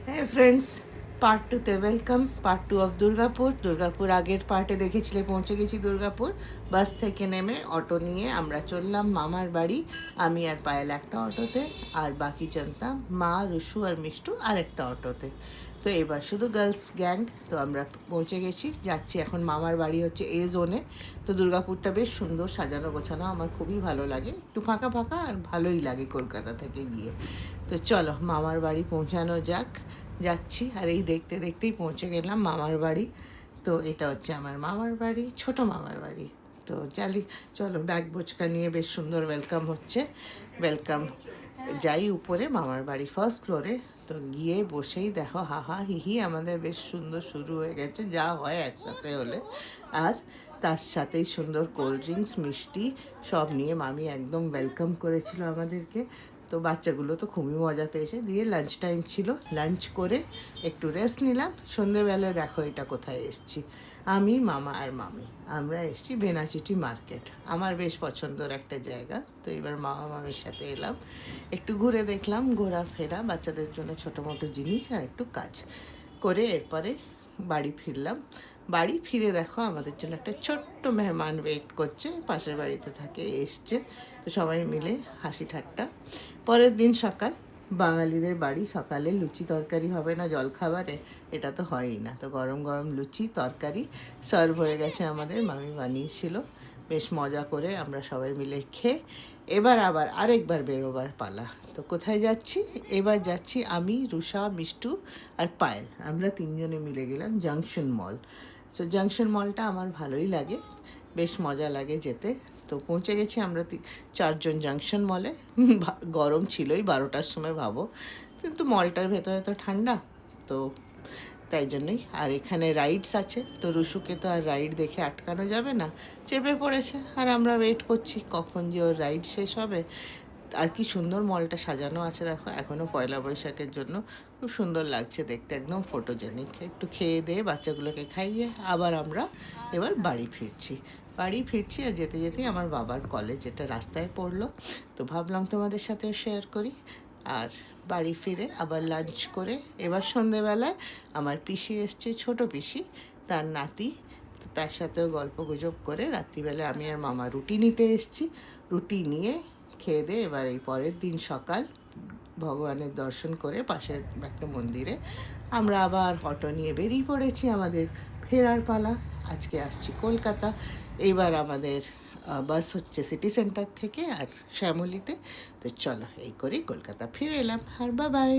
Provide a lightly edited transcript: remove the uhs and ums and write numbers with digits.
হ্যাঁ friends, part টুতে welcome. Part two of Durgapur আগের পার্টে দেখেছিলে পৌঁছে গেছি দুর্গাপুর। বাস থেকে নেমে অটো নিয়ে আমরা চললাম মামার বাড়ি। আমি আর পায়েল একটা অটোতে, আর বাকি জানতাম মা, রুশু আর মিষ্টু আর একটা অটোতে। তো এবার শুধু গার্লস গ্যাং। তো আমরা পৌঁছে গেছি, যাচ্ছি এখন মামার বাড়ি হচ্ছে এ জোনে। তো দুর্গাপুরটা বেশ সুন্দর সাজানো গোছানো, আমার খুবই ভালো লাগে, একটু ফাঁকা ফাঁকা আর ভালোই লাগে কলকাতা থেকে গিয়ে। তো চলো মামার বাড়ি পৌঁছানো যাক। যাচ্ছি, আর এই দেখতে দেখতেই পৌঁছে গেলাম মামার বাড়ি। তো এটা হচ্ছে আমার মামার বাড়ি, ছোট মামার বাড়ি। তো চলো ব্যাগ বোচকা নিয়ে বেশ সুন্দর ওয়েলকাম হচ্ছে। ওয়েলকাম, যাই উপরে মামার বাড়ি ফার্স্ট ফ্লোরে। তো গিয়ে বসেই দেখো হাহা হিহি আমাদের বেশ সুন্দর শুরু হয়ে গেছে, যা হয় একসাথে হলে। আর তার সাথেই সুন্দর কোল্ড ড্রিঙ্কস, মিষ্টি সব নিয়ে মামি একদম ওয়েলকাম করেছিল আমাদেরকে। তো বাচ্চাগুলো তো খুবই মজা পেয়েছে। দিয়ে লাঞ্চ টাইম ছিল, লাঞ্চ করে একটু রেস্ট নিলাম। সন্ধেবেলায় দেখো এটা কোথায় এসছি, আমি মামা আর মামি আমরা এসছি বেনাচিটি মার্কেট। আমার বেশ পছন্দের একটা জায়গা। তো এবার মামা মামির সাথে এলাম, একটু ঘুরে দেখলাম, ঘোরাফেরা, বাচ্চাদের জন্য ছোটো মোটো জিনিস আর একটু কাজ করে এরপরে বাড়ি ফিরলাম। বাড়ি ফিরে দেখো আমাদের জন্য একটা ছোট্ট মেহমান ওয়েট করছে, পাশের বাড়িতে থাকে, এসছে। তো সবাই মিলে হাসি ঠাট্টা। পরের দিন সকাল, বাঙালিদের বাড়ি, সকালে লুচি তরকারি হবে না জলখাবারে, এটা তো হয়ই না। তো গরম গরম লুচি তরকারি সার্ভ হয়ে গেছে আমাদের, মামি বানিয়েছিল। বেশ মজা করে আমরা সবাই মিলে খেয়ে এবার আবার আরেকবার বেরোবার পালা। তো কোথায় যাচ্ছি? এবার যাচ্ছি আমি, রুষা, মিষ্টু আর পায়েল, আমরা তিনজনে মিলে গেলাম জাংশন মল। সো জাংশন মলটা আমার ভালোই লাগে, বেশ মজা লাগে যেতে। তো পৌঁছে গেছি আমরা চারজন জাংশন মলে। গরম ছিলই 12টার সময়, ভাবো। কিন্তু মলটার ভেতরে তো ঠান্ডা, তো তাই জন্যই। আর এখানে রাইডস আছে, তো রুশুকে তো আর রাইড দেখে আটকানো যাবে না, চেপে পড়েছে। আর আমরা ওয়েট করছি কখন যে ওর রাইড শেষ হবে। আর কি সুন্দর মলটা সাজানো আছে দেখো, এখনও পয়লা বৈশাখের জন্য খুব সুন্দর লাগছে দেখতে, একদম ফটোজেনিক। একটু খেয়ে দিয়ে বাচ্চাগুলোকে খাইয়ে আবার আমরা এবার বাড়ি ফিরছি। আর যেতে যেতে আমার বাবার কলেজ এটা রাস্তায় পড়লো, তো ভাবলাম তোমাদের সাথেও শেয়ার করি। আর বাড়ি ফিরে আবার লাঞ্চ করে এবার সন্ধেবেলায় আমার পিসি এসছে, ছোট পিসি, তার নাতি। তো তার সাথেও গল্প গুজব করে রাত্রিবেলা আমি আর মামা রুটি নিতে এসছি। রুটি নিয়ে খেয়ে দিয়ে এবার এই পরের দিন সকাল ভগবানের দর্শন করে পাশের একটা মন্দিরে আমরা আবার অটো নিয়ে বেরিয়ে পড়েছি, আমাদের ফেরার পালা। আজকে আসছি কলকাতা। এইবার আমাদের বাস হচ্ছে সিটি সেন্টার থেকে আর শ্যামলীতে। তো চলো এই করেই কলকাতা ফিরে এলাম, আর বাই বাই।